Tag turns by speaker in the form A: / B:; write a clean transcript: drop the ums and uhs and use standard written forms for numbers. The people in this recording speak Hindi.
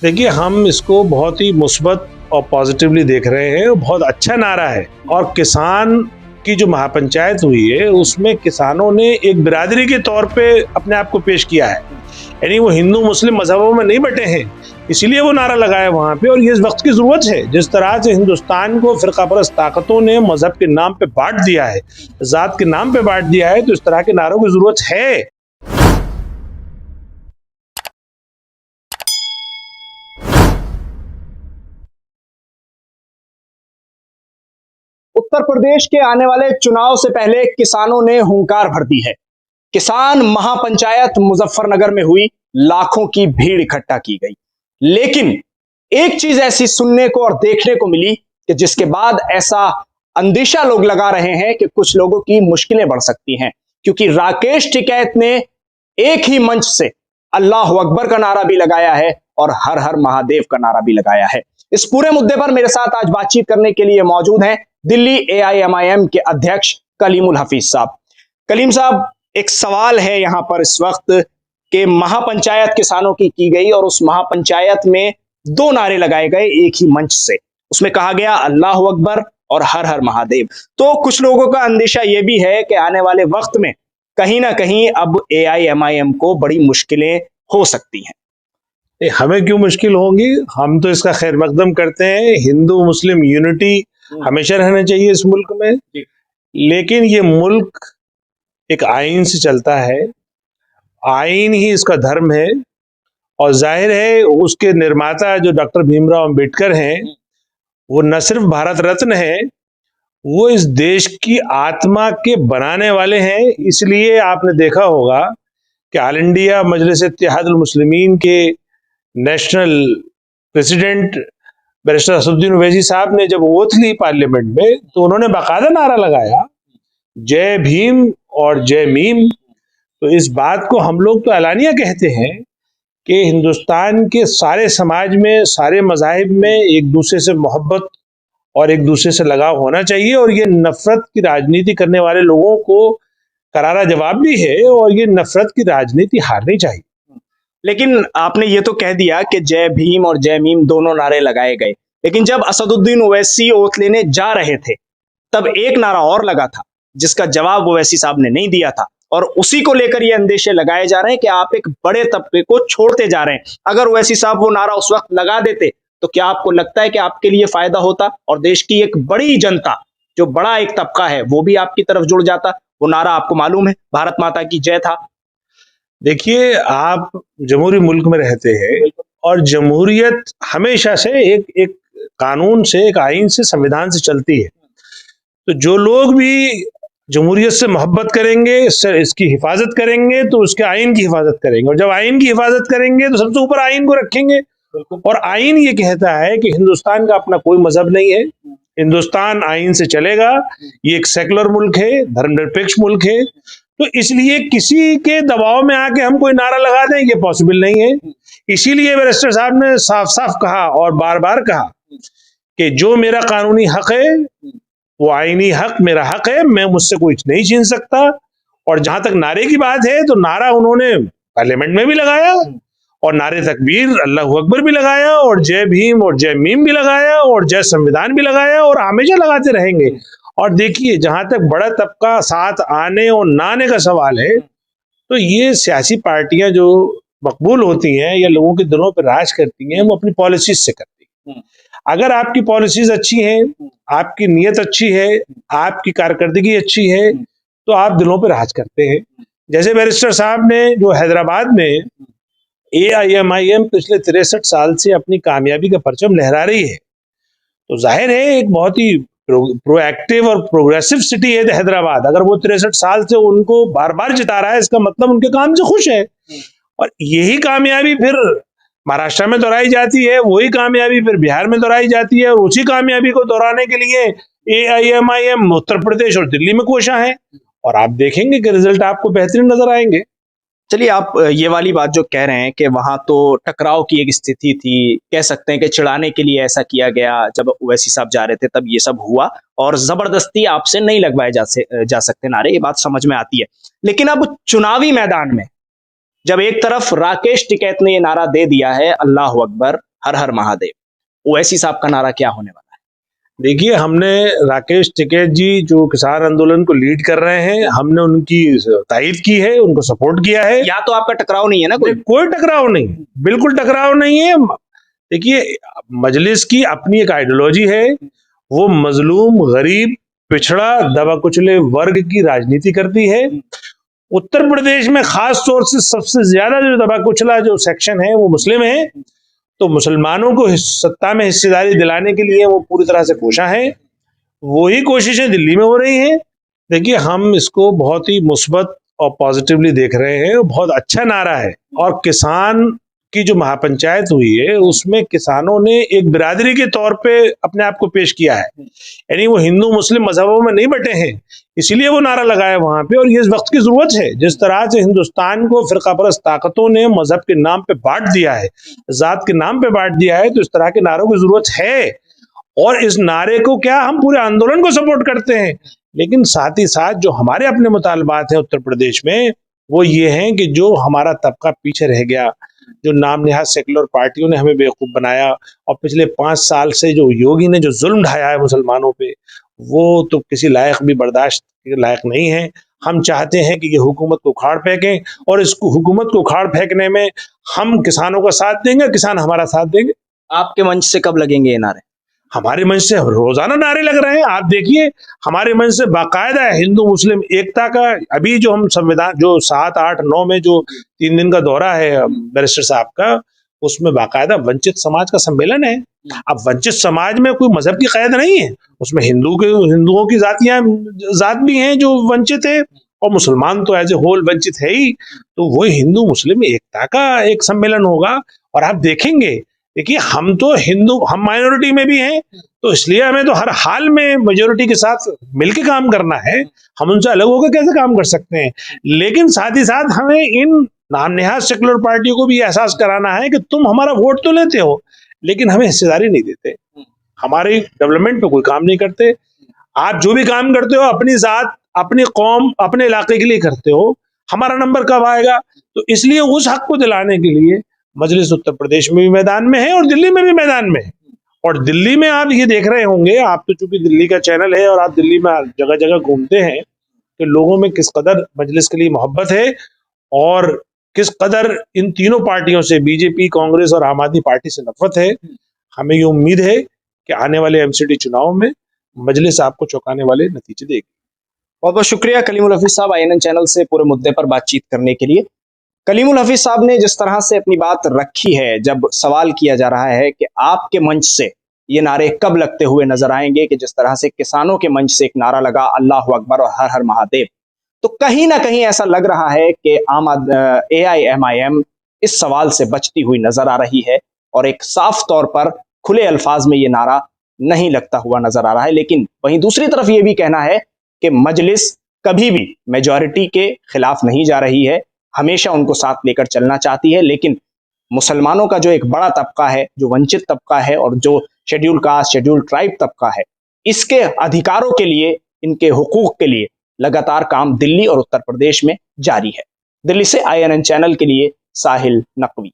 A: देखिए, हम इसको बहुत ही मुस्बत और पॉजिटिवली देख रहे हैं और बहुत अच्छा नारा है। और किसान की जो महापंचायत हुई है उसमें किसानों ने एक बिरादरी के तौर पे अपने आप को पेश किया है, यानी वो हिंदू मुस्लिम मजहबों में नहीं बटे हैं, इसीलिए वो नारा लगाया वहां पे। और ये इस वक्त की जरूरत है। जिस तरह से हिंदुस्तान को फिरकापरस्त ताकतों ने मजहब के नाम पे बांट दिया है, जात के नाम पे बांट दिया है, तो इस तरह के नारों की जरूरत है।
B: उत्तर प्रदेश के आने वाले चुनाव से पहले किसानों ने हुंकार भर दी है। किसान महापंचायत मुजफ्फरनगर में हुई, लाखों की भीड़ इकट्ठा की गई। लेकिन एक चीज ऐसी सुनने को और देखने को मिली कि जिसके बाद ऐसा अंदेशा लोग लगा रहे हैं कि कुछ लोगों की मुश्किलें बढ़ सकती हैं, क्योंकि राकेश टिकैत ने एक ही मंच से अल्लाह अकबर का नारा भी लगाया है और हर हर महादेव का नारा भी लगाया है। इस पूरे मुद्दे पर मेरे साथ आज बातचीत करने के लिए मौजूद हैं दिल्ली AIMIM के अध्यक्ष कलीमुल हफीज साहब। कलीम साहब, एक सवाल है यहां पर इस वक्त कि महापंचायत किसानों की गई और उस महापंचायत में दो नारे लगाए गए एक ही मंच से। उसमें कहा गया अल्लाह अकबर और हर हर महादेव। तो कुछ लोगों का अंदेशा यह भी है कि आने वाले वक्त में कहीं ना कहीं अब AIMIM को बड़ी मुश्किलें हो सकती हैं।
A: हमें क्यों मुश्किल होंगी? हम तो इसका खैर मकदम करते हैं। हिंदू मुस्लिम यूनिटी हमेशा रहना चाहिए इस मुल्क में, लेकिन ये मुल्क एक आइन से चलता है, आइन ही इसका धर्म है। और जाहिर है उसके निर्माता जो डॉक्टर भीमराव अंबेडकर हैं, वो न सिर्फ भारत रत्न है, वो इस देश की आत्मा के बनाने वाले हैं। इसलिए आपने देखा होगा कि ऑल इंडिया मजलिस इत्तेहादुल मुस्लिमीन के national president barrister Asaduddin Owaisi साहब ने जब ओथ ली पार्लियामेंट में, तो उन्होंने बाकायदा नारा लगाया जय भीम और जय मीम। तो इस बात को हम लोग तो एलानिया कहते हैं कि हिंदुस्तान के सारे समाज में, सारे मज़ाहिब में एक दूसरे से मोहब्बत और एक दूसरे से लगाव होना चाहिए। और ये नफरत की राजनीति करने वाले लोगों को करारा जवाब भी है, और ये नफरत की राजनीति हारनी चाहिए।
B: लेकिन आपने ये तो कह दिया कि जय भीम और जय मीम दोनों नारे लगाए गए, लेकिन जब असदुद्दीन ओवैसी ओथ लेने जा रहे थे तब एक नारा और लगा था जिसका जवाब ओवैसी साहब ने नहीं दिया था, और उसी को लेकर ये अंदेशे लगाए जा रहे हैं कि आप एक बड़े तबके को छोड़ते जा रहे हैं। अगर ओवैसी साहब वो नारा उस वक्त लगा देते तो क्या आपको लगता है कि आपके लिए फायदा होता और देश की एक बड़ी जनता, जो बड़ा एक तबका है, वो भी आपकी तरफ जुड़ जाता? वो नारा आपको मालूम है, भारत माता की जय था।
A: देखिए, आप जमहूरी मुल्क में रहते हैं और जमहूरियत हमेशा से एक कानून से, एक आइन से, संविधान से चलती है। तो जो लोग भी जमहूरियत से मोहब्बत करेंगे, इसकी हिफाजत करेंगे, तो उसके आइन की हिफाजत करेंगे। और जब आइन की हिफाजत करेंगे तो सबसे ऊपर आइन को रखेंगे। और आइन ये कहता है कि हिंदुस्तान का अपना कोई मजहब नहीं है, हिंदुस्तान आइन से चलेगा। ये एक सेकुलर मुल्क है, धर्मनिरपेक्ष मुल्क है। तो इसलिए किसी के दबाव में आके हम कोई नारा लगा दें, ये पॉसिबल नहीं है। इसीलिए बैरिस्टर साहब ने साफ साफ कहा और बार बार कहा कि जो मेरा कानूनी हक है वो आईनी हक मेरा हक है, मैं मुझसे कोई नहीं छीन सकता। और जहां तक नारे की बात है, तो नारा उन्होंने पार्लियामेंट में भी लगाया, और नारे तकबीर अल्लाह अकबर भी लगाया, और जय भीम और जय मीम भी लगाया, और जय संविधान भी लगाया, और हमेशा लगाते रहेंगे। और देखिए, जहां तक बड़ा तबका साथ आने और ना आने का सवाल है, तो ये सियासी पार्टियां जो मकबूल होती हैं या लोगों के दिलों पर राज करती हैं, वो अपनी पॉलिसीज से करती हैं। अगर आपकी पॉलिसीज अच्छी हैं, आपकी नीयत अच्छी है, आपकी कारकर्दगी अच्छी है, तो आप दिलों पर राज करते हैं। जैसे बैरिस्टर साहब ने जो हैदराबाद में AIMIM पिछले 63 साल से अपनी कामयाबी का परचम लहरा रही है, तो जाहिर है एक बहुत ही प्रोएक्टिव और प्रोग्रेसिव सिटी है हैदराबाद। अगर वो 63 साल से उनको बार बार जिता रहा है, इसका मतलब उनके काम से खुश है। और यही कामयाबी फिर महाराष्ट्र में दोहराई जाती है, वही कामयाबी फिर बिहार में दोहराई जाती है, और उसी कामयाबी को दोहराने के लिए AIMIM उत्तर प्रदेश और दिल्ली में कोशा है। और आप देखेंगे कि रिजल्ट आपको बेहतरीन नजर आएंगे।
B: चलिए, आप ये वाली बात जो कह रहे हैं कि वहां तो टकराव की एक स्थिति थी, कह सकते हैं कि चिढ़ाने के लिए ऐसा किया गया, जब ओवैसी साहब जा रहे थे तब ये सब हुआ, और जबरदस्ती आपसे नहीं लगवाए जा सकते नारे, ये बात समझ में आती है। लेकिन अब चुनावी मैदान में जब एक तरफ राकेश टिकैत ने ये नारा दे दिया है अल्लाह अकबर हर हर महादेव। ओवैसी साहब का नारा क्या होने वाला है?
A: देखिए, हमने राकेश टिकैत जी जो किसान आंदोलन को लीड कर रहे हैं, हमने उनकी तायद की है, उनको सपोर्ट किया है।
B: या तो आपका टकराव नहीं है ना कोई?
A: कोई टकराव नहीं, बिल्कुल टकराव नहीं है। देखिए, मजलिस की अपनी एक आइडियोलॉजी है, वो मजलूम, गरीब, पिछड़ा, दबा कुचले वर्ग की राजनीति करती है। उत्तर प्रदेश में खास तौर से सबसे ज्यादा जो दबा कुचला जो सेक्शन है वो मुस्लिम है, तो मुसलमानों को सत्ता में हिस्सेदारी दिलाने के लिए वो पूरी तरह से कोशा है। वही कोशिशें दिल्ली में हो रही हैं। देखिए, हम इसको बहुत ही मुस्बत और पॉजिटिवली देख रहे हैं, बहुत अच्छा नारा है। और किसान की जो महापंचायत हुई है उसमें किसानों ने एक बिरादरी के तौर पे अपने आप को पेश किया है, यानी वो हिंदू मुस्लिम मजहबों में नहीं बटे हैं, इसीलिए वो नारा लगाया वहां पे। और ये इस वक्त की जरूरत है, जिस तरह से हिंदुस्तान को फिरकापरस्त ताकतों ने मजहब के नाम पे बांट दिया है, जात के नाम पे बांट दिया है, तो इस तरह के नारों की जरूरत है। और इस नारे को क्या, हम पूरे आंदोलन को सपोर्ट करते हैं, लेकिन साथ ही साथ जो हमारे अपने मुतालबात हैं उत्तर प्रदेश में, वो ये हैं कि जो हमारा तबका पीछे रह गया, जो नाम नेहाद सेकुलर पार्टियों ने हमें बेवकूफ बनाया, और पिछले 5 साल से जो योगी ने जो जुल्म ढाया है मुसलमानों पे, वो तो किसी लायक भी बर्दाश्त के लायक नहीं है। हम चाहते हैं कि ये हुकूमत को उखाड़ फेंकें, और इस हुकूमत को उखाड़ फेंकने में हम किसानों का साथ देंगे, किसान हमारा साथ देंगे।
B: आपके मंच से कब लगेंगे ये नारे?
A: हमारे मंच से रोजाना नारे लग रहे हैं। आप देखिए, हमारे मंच से बाकायदा हिंदू मुस्लिम एकता का, अभी जो हम संविधान जो 7, 8, 9 में जो 3 दिन का दौरा है बैरिस्टर साहब का, उसमें बाकायदा वंचित समाज का सम्मेलन है। अब वंचित समाज में कोई मजहब की कैद नहीं है, उसमें हिंदुओं की जात भी हैं जो वंचित है, और मुसलमान तो एज ए होल वंचित है ही। तो वो हिंदू मुस्लिम एकता का एक सम्मेलन होगा। और आप देखेंगे, देखिए, हम तो हिंदू, हम माइनॉरिटी में भी हैं, तो इसलिए हमें तो हर हाल में मेजोरिटी के साथ मिलकर काम करना है। हम उनसे अलग होकर कैसे काम कर सकते हैं? लेकिन साथ ही साथ हमें इन नामनेहाद सेकुलर पार्टियों को भी एहसास कराना है कि तुम हमारा वोट तो लेते हो, लेकिन हमें हिस्सेदारी नहीं देते, हमारी डेवलपमेंट पे कोई काम नहीं करते। आप जो भी काम करते हो अपनी जात, अपनी कौम, अपने इलाके के लिए करते हो, हमारा नंबर कब आएगा? तो इसलिए उस हक को दिलाने के लिए मजलिस उत्तर प्रदेश में भी मैदान में है और दिल्ली में भी मैदान में है। और दिल्ली में आप ये देख रहे होंगे, आप तो चूंकि दिल्ली का चैनल है और आप दिल्ली में जगह जगह घूमते हैं, कि लोगों में किस कदर मजलिस के लिए मोहब्बत है, और किस कदर इन तीनों पार्टियों से, बीजेपी, कांग्रेस और आम आदमी पार्टी से नफरत है। हमें ये उम्मीद है कि आने वाले एमसीडी चुनाव में मजलिस आपको चौंकाने वाले नतीजे देगी।
B: बहुत बहुत शुक्रिया कलीमुल हफीज साहब, INN चैनल से पूरे मुद्दे पर बातचीत करने के लिए। कलीमुल हफीज साहब ने जिस तरह से अपनी बात रखी है, जब सवाल किया जा रहा है कि आपके मंच से ये नारे कब लगते हुए नजर आएंगे, कि जिस तरह से किसानों के मंच से एक नारा लगा अल्लाह अकबर और हर हर महादेव, तो कहीं ना कहीं ऐसा लग रहा है कि AIMIM इस सवाल से बचती हुई नजर आ रही है, और एक साफ तौर पर खुले अल्फाज में ये नारा नहीं लगता हुआ नजर आ रहा है। लेकिन वहीं दूसरी तरफ ये भी कहना है कि मजलिस कभी भी मेजॉरिटी के खिलाफ नहीं जा रही है, हमेशा उनको साथ लेकर चलना चाहती है। लेकिन मुसलमानों का जो एक बड़ा तबका है, जो वंचित तबका है, और जो शेड्यूल कास्ट, शेड्यूल ट्राइब तबका है, इसके अधिकारों के लिए, इनके हुकूक के लिए लगातार काम दिल्ली और उत्तर प्रदेश में जारी है। दिल्ली से INN चैनल के लिए साहिल नकवी।